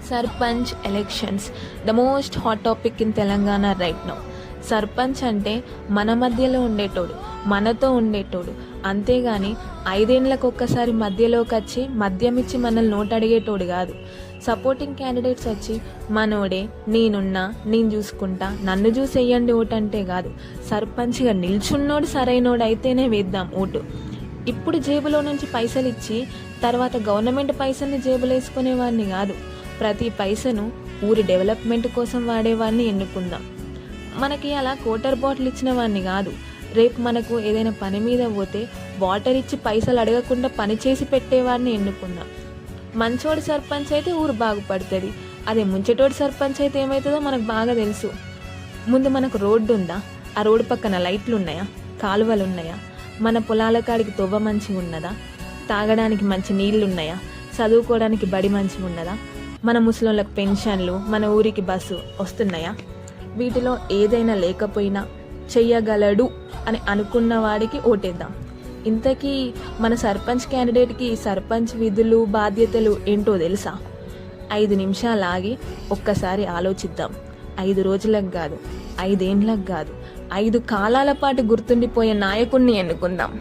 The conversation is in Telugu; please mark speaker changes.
Speaker 1: Sarpanch elections the most hot topic in Telangana right now. Sarpanch అంటే మన మధ్యలో ఉండేటోడు, మనతో ఉండేటోడు, అంతేగాని 5 ఏళ్ళకు ఒక్కసారి మధ్యలోకి వచ్చి మద్యం ఇచ్చి మనల్ని నోటు అడిగేటోడు కాదు. సపోర్టింగ్ క్యాండిడేట్స్ వచ్చి మనోడే, నేనున్నా, నేను చూసుకుంటా, నన్ను చూసి వెయ్యండి ఓటు అంటే కాదు. సర్పంచ్గా నిల్చున్నోడు సరైనోడు అయితేనే వేద్దాం ఓటు. ఇప్పుడు జేబులో నుంచి పైసలు ఇచ్చి తర్వాత గవర్నమెంట్ పైసల్ని జేబులో వేసుకునేవాడిని కాదు. ప్రతి పైసను ఊరి డెవలప్మెంట్ కోసం వాడేవాడిని ఎన్నుకుందాం. మనకి అలా వాటర్ బాటిల్ ఇచ్చిన వాడిని కాదు. రేపు మనకు ఏదైనా పని మీద పోతే వాటర్ ఇచ్చి పైసలు అడగకుండా పని చేసి పెట్టేవాడిని ఎన్నుకుందాం. మంచోడి సర్పంచ్ అయితే ఊరు బాగుపడుతుంది. అదే ముంచెటోడి సర్పంచ్ అయితే ఏమవుతుందో మనకు బాగా తెలుసు. ముందు మనకు రోడ్డు ఉందా? ఆ రోడ్డు పక్కన లైట్లు ఉన్నాయా? కాలువలు ఉన్నాయా? మన పొలాల కాడికి తొవ్వ మంచిగా ఉన్నదా? తాగడానికి మంచి నీళ్లు ఉన్నాయా? చదువుకోవడానికి బడి మంచిగా ఉన్నదా? మన ముసలోళ్ళకి పెన్షన్లు, మన ఊరికి బస్సు వస్తున్నాయా? వీటిలో ఏదైనా లేకపోయినా చెయ్యగలడు అని అనుకున్న వాడికి ఓటేద్దాం. ఇంతకీ మన సర్పంచ్ క్యాండిడేట్కి సర్పంచ్ విధులు, బాధ్యతలు ఏంటో తెలుసా? 5 నిమిషాలు ఆగి ఒక్కసారి ఆలోచిద్దాం. 5 రోజులకు కాదు, 5 ఏళ్ళకు కాదు, 5 కాలాల పాటు గుర్తుండిపోయే నాయకుడిని ఎన్నుకుందాం.